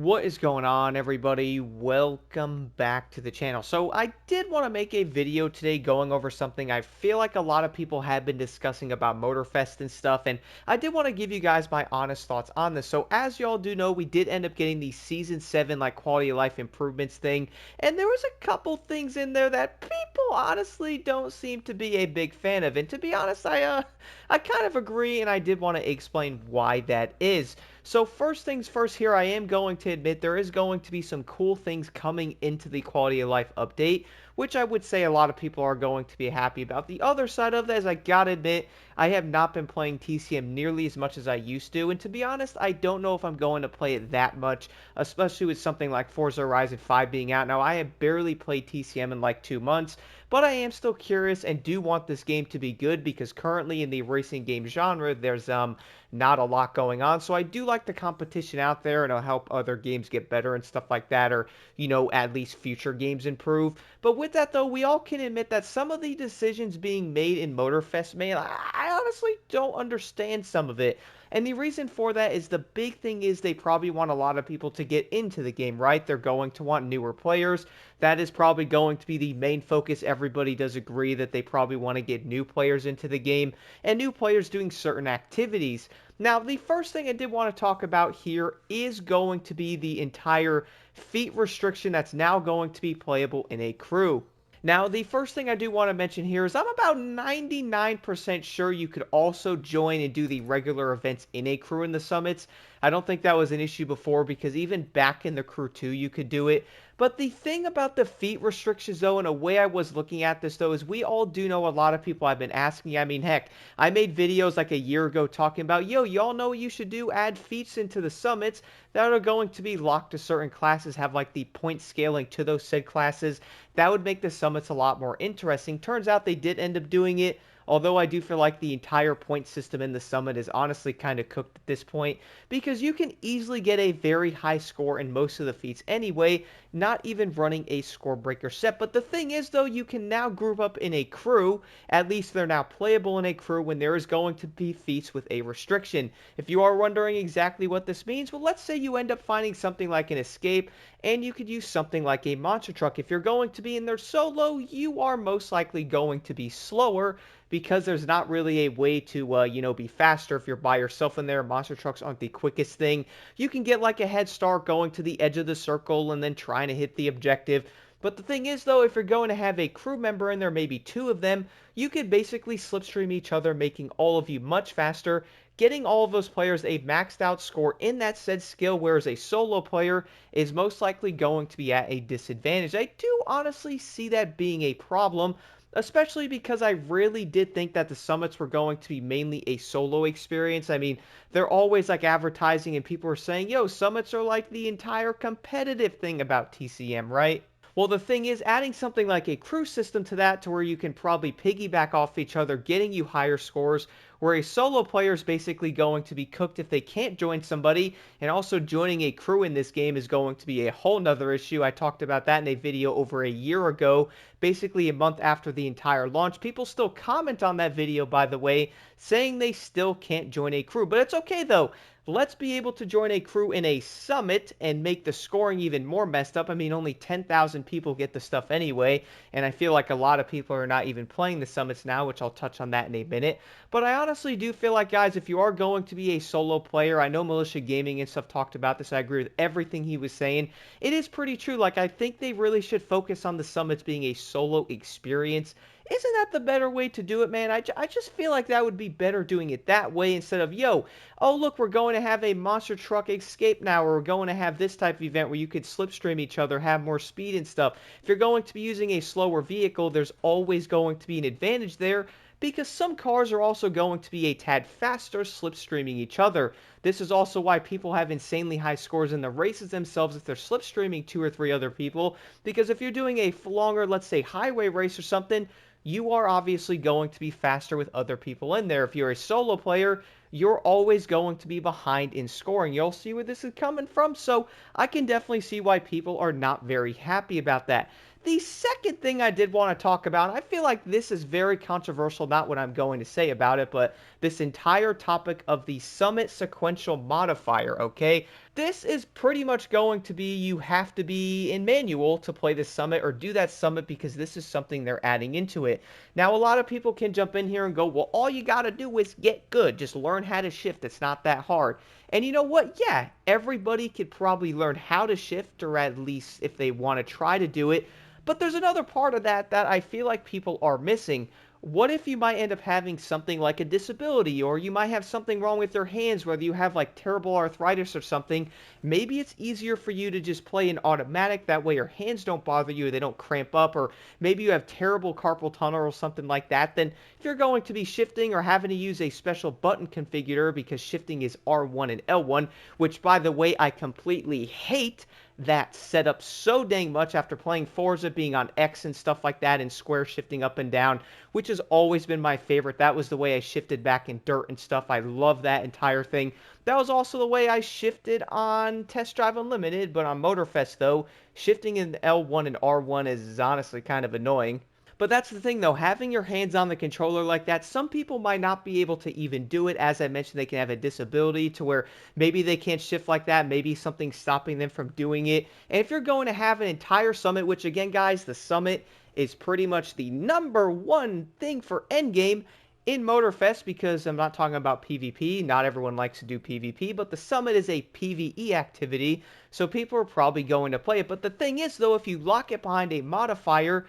What is going on, everybody? Welcome back to the channel. So I did want to make a video today going over something I feel like a lot of people have been discussing about Motorfest and stuff, and I did want to give you guys my honest thoughts on this. So as y'all do know, we did end up getting the Season 7 like quality of life improvements thing, and there was a couple things in there that people honestly don't seem to be a big fan of. And to be honest, I kind of agree, and I did want to explain why that is. So first things first here, I am going to admit there is going to be some cool things coming into the quality of life update, which I would say a lot of people are going to be happy about. The other side of that is I gotta admit, I have not been playing TCM nearly as much as I used to, and to be honest, I don't know if I'm going to play it that much, especially with something like Forza Horizon 5 being out. Now, I have barely played TCM in like 2 months, but I am still curious and do want this game to be good because currently in the racing game genre, there's not a lot going on. So I do like the competition out there, and it'll help other games get better and stuff like that, or, you know, at least future games improve. But with that, though, we all can admit that some of the decisions being made in Motorfest, man, I honestly don't understand some of it. And the reason for that is the big thing is they probably want a lot of people to get into the game, right? They're going to want newer players. That is probably going to be the main focus. Everybody does agree that they probably want to get new players into the game and new players doing certain activities. Now, the first thing I did want to talk about here is going to be the entire feat restriction that's now going to be playable in a crew. Now, the first thing I do want to mention here is I'm about 99% sure you could also join and do the regular events in a crew in the summits. I don't think that was an issue before because even back in the crew 2 you could do it. But the thing about the feat restrictions, though, and a way I was looking at this, though, is we all do know a lot of people have been asking. I mean, heck, I made videos like a year ago talking about, yo, y'all know what you should do? Add feats into the summits that are going to be locked to certain classes, have like the point scaling to those said classes. That would make the summits a lot more interesting. Turns out they did end up doing it. Although I do feel like the entire point system in the summit is honestly kind of cooked at this point, because you can easily get a very high score in most of the feats anyway, not even running a score breaker set. But the thing is, though, you can now group up in a crew. At least they're now playable in a crew when there is going to be feats with a restriction. If you are wondering exactly what this means, well, let's say you end up finding something like an escape, and you could use something like a monster truck. If you're going to be in there solo, you are most likely going to be slower, because there's not really a way to, be faster if you're by yourself in there. Monster trucks aren't the quickest thing. You can get like a head start going to the edge of the circle and then trying to hit the objective. But the thing is, though, if you're going to have a crew member in there, maybe 2 of them, you could basically slipstream each other, making all of you much faster, getting all of those players a maxed out score in that said skill, whereas a solo player is most likely going to be at a disadvantage. I do honestly see that being a problem, especially because I really did think that the summits were going to be mainly a solo experience. I mean, they're always like advertising and people are saying, yo, summits are like the entire competitive thing about TCM, right? Well, the thing is, adding something like a crew system to that, to where you can probably piggyback off each other, getting you higher scores, where a solo player is basically going to be cooked if they can't join somebody, and also joining a crew in this game is going to be a whole nother issue. I talked about that in a video over a year ago, basically a month after the entire launch. People still comment on that video, by the way, saying they still can't join a crew, but it's okay though. Let's be able to join a crew in a summit and make the scoring even more messed up. I mean, only 10,000 people get the stuff anyway, and I feel like a lot of people are not even playing the summits now, which I'll touch on that in a minute. But I honestly do feel like, guys, if you are going to be a solo player, I know Militia Gaming and stuff talked about this. I agree with everything he was saying. It is pretty true. Like, I think they really should focus on the summits being a solo experience. Isn't that the better way to do it, man? I just feel like that would be better doing it that way instead of, yo, oh, look, we're going to have a monster truck escape now, or we're going to have this type of event where you could slipstream each other, have more speed and stuff. If you're going to be using a slower vehicle, there's always going to be an advantage there, because some cars are also going to be a tad faster slipstreaming each other. This is also why people have insanely high scores in the races themselves if they're slipstreaming 2 or 3 other people, because if you're doing a longer, let's say, highway race or something, you are obviously going to be faster with other people in there. If you're a solo player, you're always going to be behind in scoring. You'll see where this is coming from, so I can definitely see why people are not very happy about that. The second thing I did want to talk about, I feel like this is very controversial, not what I'm going to say about it, but this entire topic of the Summit Sequential Modifier, okay? this is pretty much going to be you have to be in manual to play this summit or do that summit because this is something they're adding into it. Now, a lot of people can jump in here and go, well, all you got to do is get good. Just learn how to shift. It's not that hard. And you know what? Yeah, everybody could probably learn how to shift, or at least if they want to try to do it. But there's another part of that that I feel like people are missing. What if you might end up having something like a disability, or you might have something wrong with your hands, whether you have like terrible arthritis or something? Maybe it's easier for you to just play in automatic. That way your hands don't bother you, they don't cramp up, or maybe you have terrible carpal tunnel or something like that. Then if you're going to be shifting or having to use a special button configurator because shifting is R1 and L1, which by the way, I completely hate that setup so dang much after playing Forza, being on X and stuff like that, and square shifting up and down, which has always been my favorite. That was the way I shifted back in dirt and stuff. I love that entire thing. That was also the way I shifted on Test Drive Unlimited, but on Motorfest though, shifting in L1 and R1 is honestly kind of annoying. But that's the thing though, having your hands on the controller like that, some people might not be able to even do it. As I mentioned, they can have a disability to where maybe they can't shift like that, maybe something's stopping them from doing it. And if you're going to have an entire summit, which again guys, the summit is pretty much the #1 thing for endgame in Motorfest, because I'm not talking about PvP, not everyone likes to do PvP, but the summit is a PvE activity, so people are probably going to play it. But the thing is though, if you lock it behind a modifier,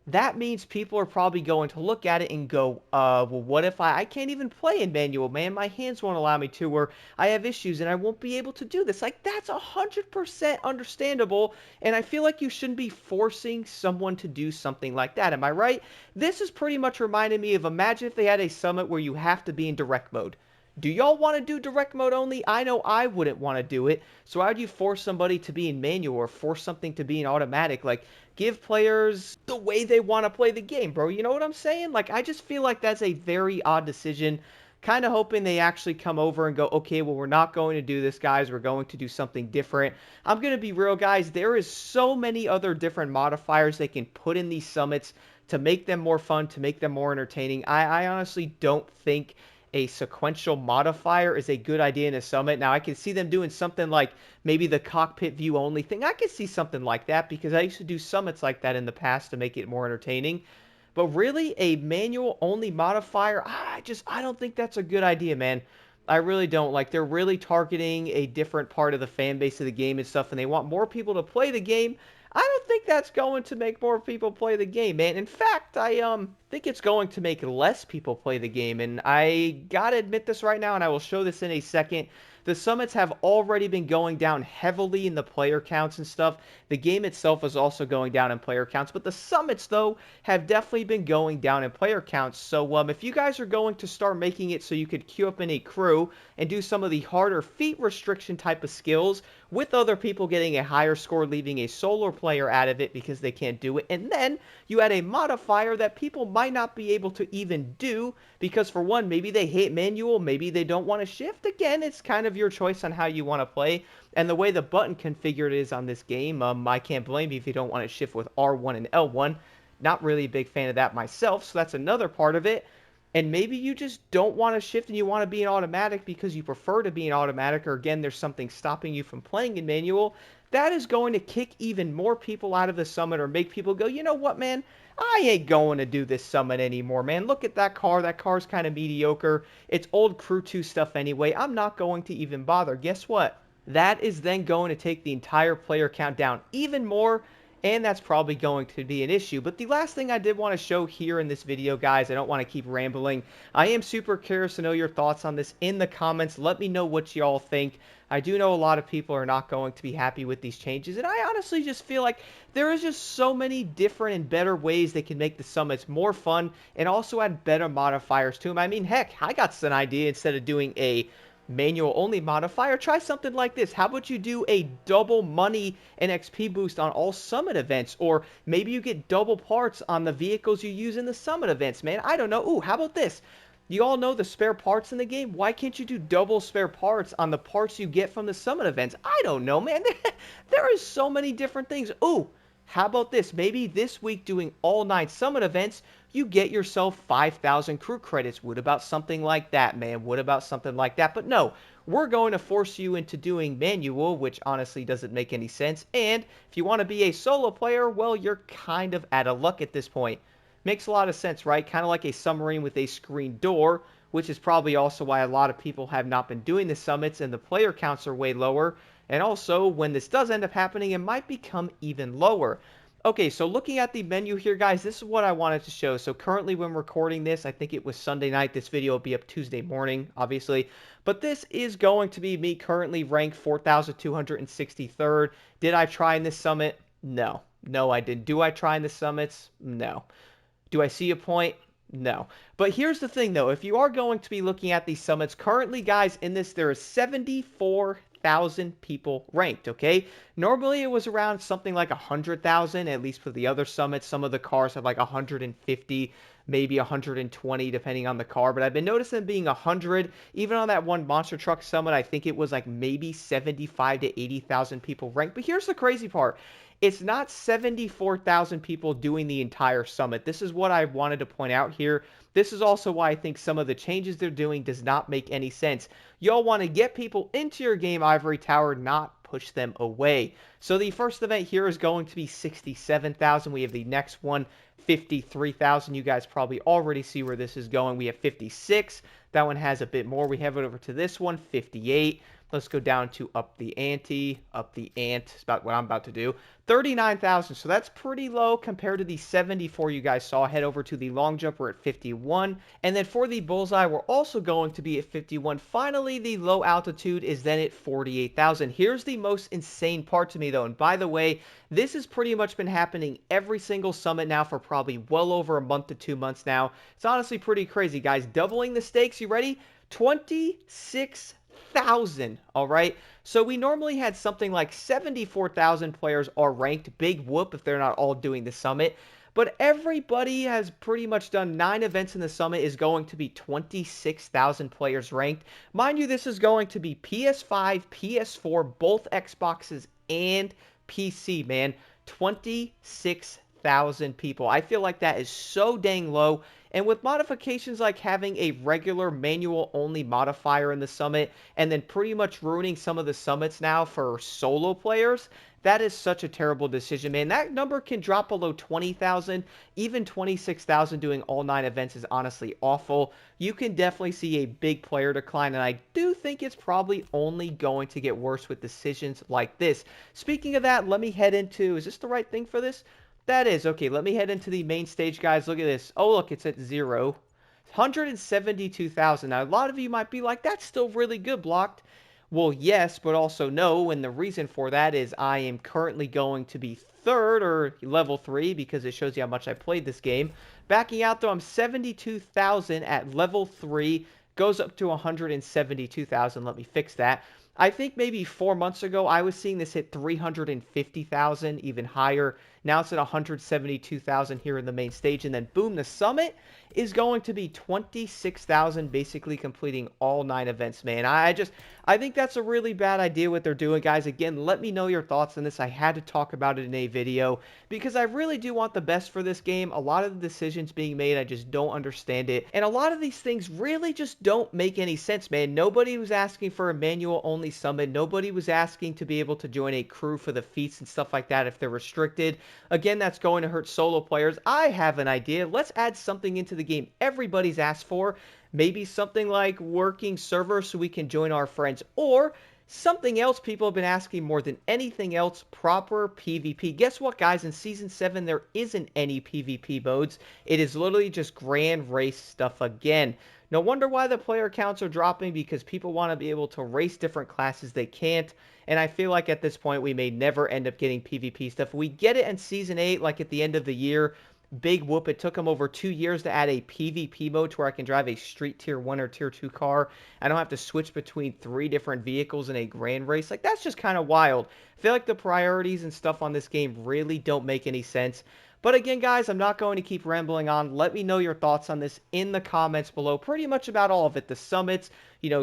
that means people are probably going to look at it and go, well, what if I can't even play in manual, man? My hands won't allow me to, or I have issues and I won't be able to do this. Like, that's 100% understandable, and I feel like you shouldn't be forcing someone to do something like that. Am I right? This is pretty much reminding me of, imagine if they had a summit where you have to be in direct mode. Do y'all want to do direct mode only? I know I wouldn't want to do it. So how do you force somebody to be in manual or force something to be in automatic? Like, give players the way they want to play the game, bro. You know what I'm saying? Like, I just feel like that's a very odd decision. Kind of hoping they actually come over and go, okay, well, we're not going to do this, guys. We're going to do something different. I'm going to be real, guys. There is so many other different modifiers they can put in these summits to make them more fun, to make them more entertaining. I honestly don't think a sequential modifier is a good idea in a summit. Now, I can see them doing something like maybe the cockpit view only thing. I could see something like that because I used to do summits like that in the past to make it more entertaining. But really, a manual only modifier, I don't think that's a good idea, man. I really don't. Like, they're really targeting a different part of the fan base of the game and stuff, and they want more people to play the game. I don't think that's going to make more people play the game, man. In fact, I think it's going to make less people play the game, and I gotta admit this right now, and I will show this in a second. The summits have already been going down heavily in the player counts and stuff. The game itself is also going down in player counts, but the summits, though, have definitely been going down in player counts. So if you guys are going to start making it so you could queue up in a crew and do some of the harder feat restriction type of skills with other people getting a higher score, leaving a solo player out of it because they can't do it, and then you add a modifier that people might not be able to even do because, for one, maybe they hate manual, maybe they don't want to shift. Again, it's kind of your choice on how you want to play, and the way the button configured is on this game, I can't blame you if you don't want to shift with R1 and L1. Not really a big fan of that myself, so that's another part of it. And maybe you just don't want to shift and you want to be in automatic because you prefer to be in automatic, or again, there's something stopping you from playing in manual. That is going to kick even more people out of the summit, or make people go, you know what, man? I ain't going to do this summit anymore, man. Look at that car. That car's kind of mediocre. It's old Crew 2 stuff anyway. I'm not going to even bother. Guess what? That is then going to take the entire player count down even more, and that's probably going to be an issue. But the last thing I did want to show here in this video, guys, I don't want to keep rambling. I am super curious to know your thoughts on this in the comments. Let me know what y'all think. I do know a lot of people are not going to be happy with these changes, and I honestly just feel like there is just so many different and better ways they can make the summits more fun and also add better modifiers to them. I mean, heck, I got an idea. Instead of doing a manual only modifier, try something like this. How about you do a double money and XP boost on all summit events, or maybe you get double parts on the vehicles you use in the summit events, man. I don't know. Ooh, how about this? You all know the spare parts in the game. Why can't you do double spare parts on the parts you get from the summit events? I don't know, man. There is so many different things. Ooh, How about this? Maybe this week doing all 9 summit events, you get yourself 5,000 crew credits. What about something like that, man? What about something like that? But no, we're going to force you into doing manual, which honestly doesn't make any sense. And if you want to be a solo player, well, you're kind of out of luck at this point. Makes a lot of sense, right? Kind of like a submarine with a screen door, which is probably also why a lot of people have not been doing the summits and the player counts are way lower. And also, when this does end up happening, it might become even lower. Okay, so looking at the menu here, guys, this is what I wanted to show. So currently when recording this, I think it was Sunday night. This video will be up Tuesday morning, obviously. But this is going to be me currently ranked 4,263rd. Did I try in this summit? No. No, I didn't. Do I try in the summits? No. Do I see a point? No. But here's the thing, though. If you are going to be looking at these summits, currently, guys, in this, there is 74,000 people ranked, okay? Normally, it was around something like 100,000, at least for the other summits. Some of the cars have like 150, maybe 120, depending on the car. But I've been noticing being 100. Even on that one monster truck summit, I think it was like maybe 75 to 80,000 people ranked. But here's the crazy part. It's not 74,000 people doing the entire summit. This is what I wanted to point out here. This is also why I think some of the changes they're doing does not make any sense. Y'all want to get people into your game, Ivory Tower, not push them away. So the first event here is going to be 67,000. We have the next one, 53,000. You guys probably already see where this is going. We have 56. That one has a bit more. We have it over to this one, 58. Let's go down to up the ante. Up the ant is about what I'm about to do. 39,000. So that's pretty low compared to the 74 you guys saw. Head over to the long jump. We're at 51. And then for the bullseye, we're also going to be at 51. Finally, the low altitude is then at 48,000. Here's the most insane part to me, though. And by the way, this has pretty much been happening every single summit now for probably well over a month to 2 months now. It's honestly pretty crazy, guys. Doubling the stakes. You ready? 26,000. All right, so we normally had something like 74,000 players are ranked. Big whoop if they're not all doing the summit, but everybody has pretty much done 9 events in the summit. Is going to be 26,000 players ranked. Mind you, this is going to be PS5, PS4, both Xboxes and PC, man. 26,000 people. I feel like that is so dang low. And with modifications like having a regular manual only modifier in the summit and then pretty much ruining some of the summits now for solo players, that is such a terrible decision, man. That number can drop below 20,000. Even 26,000 doing all 9 events is honestly awful. You can definitely see a big player decline, and I do think it's probably only going to get worse with decisions like this. Speaking of that, let me head into, is this the right thing for this? That is. Okay, let me head into the main stage, guys. Look at this. Oh, look, it's at 0. 172,000. Now, a lot of you might be like, that's still really good, Blocked. Well, yes, but also no, and the reason for that is I am currently going to be 3rd, or level 3, because it shows you how much I played this game. Backing out, though, I'm 72,000 at level 3. Goes up to 172,000. Let me fix that. I think maybe 4 months ago, I was seeing this hit 350,000, even higher. Now it's at 172,000 here in the main stage. And then, boom, the summit is going to be 26,000, basically completing all 9 events, man. I think that's a really bad idea what they're doing, guys. Again, let me know your thoughts on this. I had to talk about it in a video because I really do want the best for this game. A lot of the decisions being made, I just don't understand it. And a lot of these things really just don't make any sense, man. Nobody was asking for a manual-only summit. Nobody was asking to be able to join a crew for the feats and stuff like that if they're restricted. Again, that's going to hurt solo players. I have an idea. Let's add something into the game everybody's asked for. Maybe something like working server so we can join our friends, or something else people have been asking more than anything else, proper PvP. Guess what, guys? In Season 7, there isn't any PvP modes. It is literally just grand race stuff again. No wonder why the player counts are dropping, because people want to be able to race different classes they can't. And I feel like at this point, we may never end up getting PvP stuff. We get it in Season 8, like at the end of the year. Big whoop. It took them over 2 years to add a PvP mode to where I can drive a street tier 1 or tier 2 car. I don't have to switch between 3 different vehicles in a grand race. Like, that's just kind of wild. I feel like the priorities and stuff on this game really don't make any sense. But again, guys, I'm not going to keep rambling on. Let me know your thoughts on this in the comments below. Pretty much about all of it. The summits,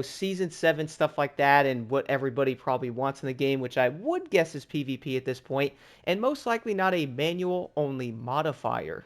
Season 7, stuff like that, and what everybody probably wants in the game, which I would guess is PvP at this point, and most likely not a manual-only modifier.